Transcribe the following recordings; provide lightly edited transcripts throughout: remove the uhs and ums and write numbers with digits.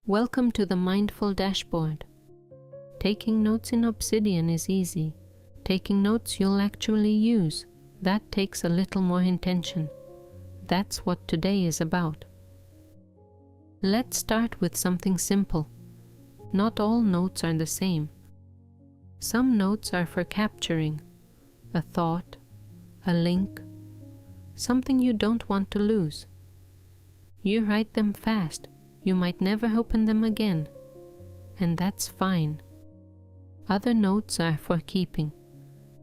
Welcome to the Mindful Dashboard. Taking notes in Obsidian is easy. Taking notes you'll actually use, that takes a little more intention. That's what today is about. Let's start with something simple. Not all notes are the same. Some notes are for capturing a thought, a link, something you don't want to lose. You write them fast, you might never open them again, and that's fine. Other notes are for keeping,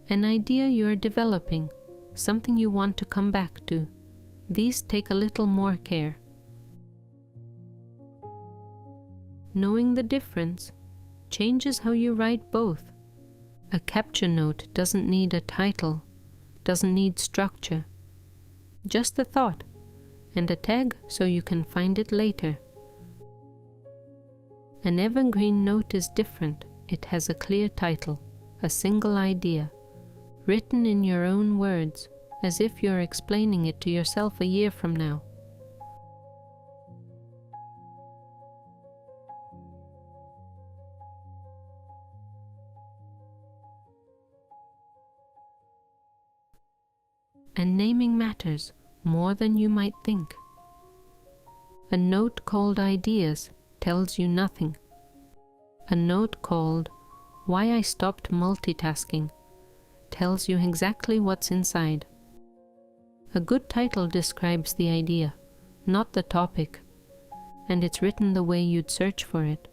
an idea you're developing, something you want to come back to. These take a little more care. Knowing the difference changes how you write both. A capture note doesn't need a title, doesn't need structure, just a thought, and a tag so you can find it later. An evergreen note is different. It has a clear title, a single idea, written in your own words, as if you're explaining it to yourself a year from now. And naming matters more than you might think. A note called Ideas tells you nothing. A note called Why I Stopped Multitasking tells you exactly what's inside. A good title describes the idea, not the topic, and it's written the way you'd search for it.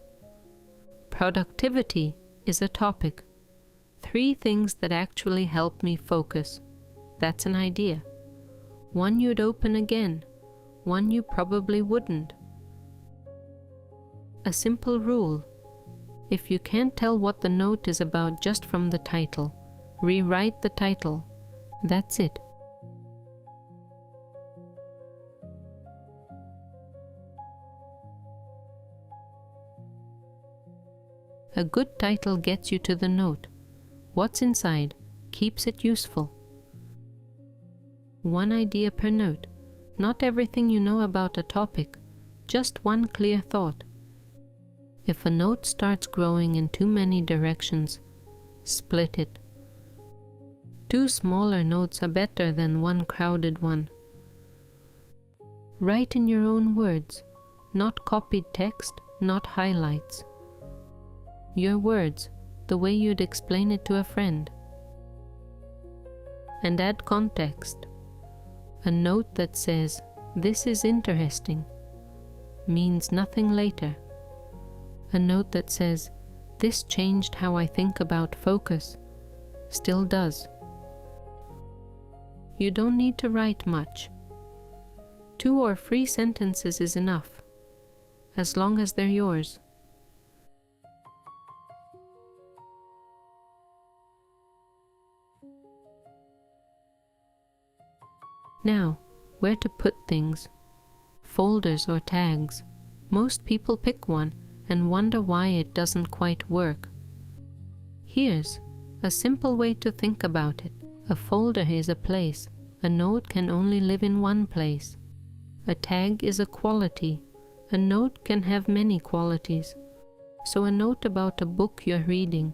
Productivity is a topic. 3 things that actually help me focus. That's an idea. One you'd open again, one you probably wouldn't. A simple rule. If you can't tell what the note is about just from the title, rewrite the title. That's it. A good title gets you to the note. What's inside keeps it useful. 1 idea per note. Not everything you know about a topic, just one clear thought. If a note starts growing in too many directions, split it. 2 smaller notes are better than 1 crowded one. Write in your own words, not copied text, not highlights. Your words, the way you'd explain it to a friend. And add context. A note that says, "This is interesting," means nothing later. A note that says, "This changed how I think about focus," still does. You don't need to write much. 2 or 3 sentences is enough, as long as they're yours. Now, where to put things? Folders or tags. Most people pick one and wonder why it doesn't quite work. Here's a simple way to think about it. A folder is a place. A note can only live in one place. A tag is a quality. A note can have many qualities. So a note about a book you're reading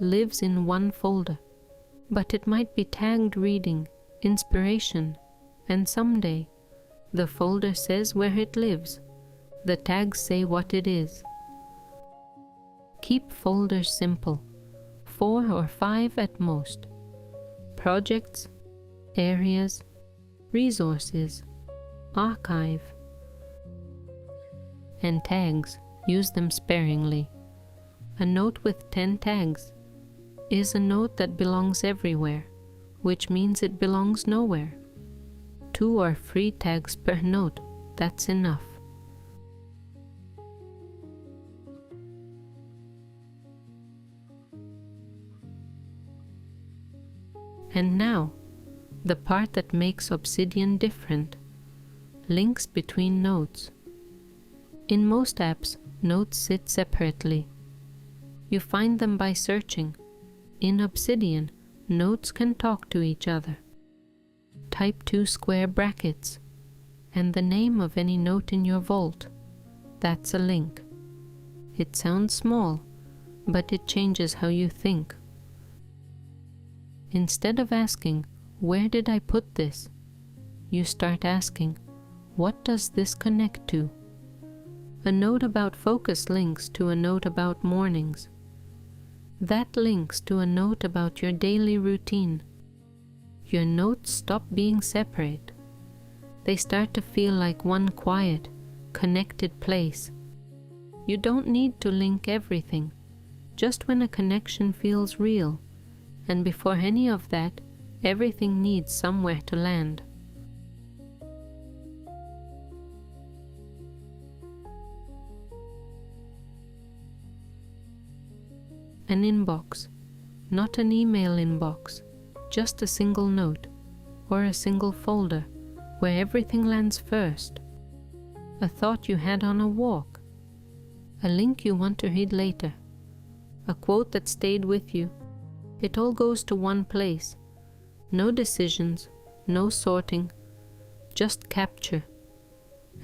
lives in one folder. But it might be tagged reading, inspiration, and someday. The folder says where it lives. The tags say what it is. Keep folders simple, 4 or 5 at most. Projects, areas, resources, archive. And tags, use them sparingly. A note with 10 tags is a note that belongs everywhere, which means it belongs nowhere. 2 or 3 tags per note, that's enough. And now, the part that makes Obsidian different. Links between notes. In most apps, notes sit separately. You find them by searching. In Obsidian, notes can talk to each other. Type 2 square brackets, and the name of any note in your vault. That's a link. It sounds small, but it changes how you think. Instead of asking, "Where did I put this?" you start asking, "What does this connect to?" A note about focus links to a note about mornings. That links to a note about your daily routine. Your notes stop being separate. They start to feel like one quiet, connected place. You don't need to link everything, just when a connection feels real, and before any of that, everything needs somewhere to land. An inbox, not an email inbox, just a single note, or a single folder, where everything lands first. A thought you had on a walk, a link you want to read later, a quote that stayed with you. It all goes to one place. No decisions, no sorting, just capture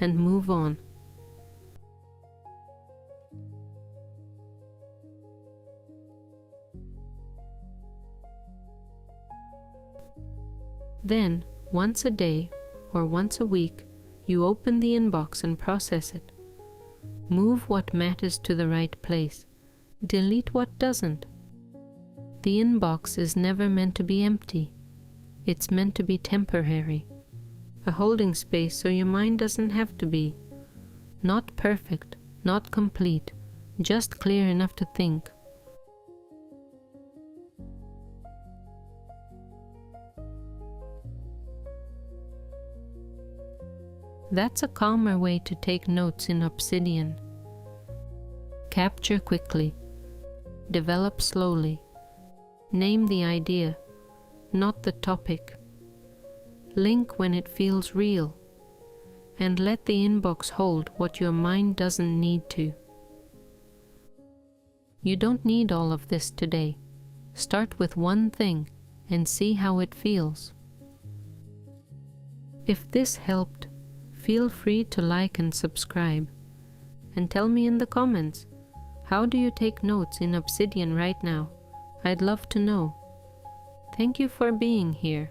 and move on. Then, once a day or once a week, you open the inbox and process it. Move what matters to the right place. Delete what doesn't. The inbox is never meant to be empty. It's meant to be temporary. A holding space so your mind doesn't have to be. Not perfect, not complete, just clear enough to think. That's a calmer way to take notes in Obsidian. Capture quickly. Develop slowly. Name the idea, not the topic. Link when it feels real. And let the inbox hold what your mind doesn't need to. You don't need all of this today. Start with one thing and see how it feels. If this helped, feel free to like and subscribe. And tell me in the comments, how do you take notes in Obsidian right now? I'd love to know. Thank you for being here.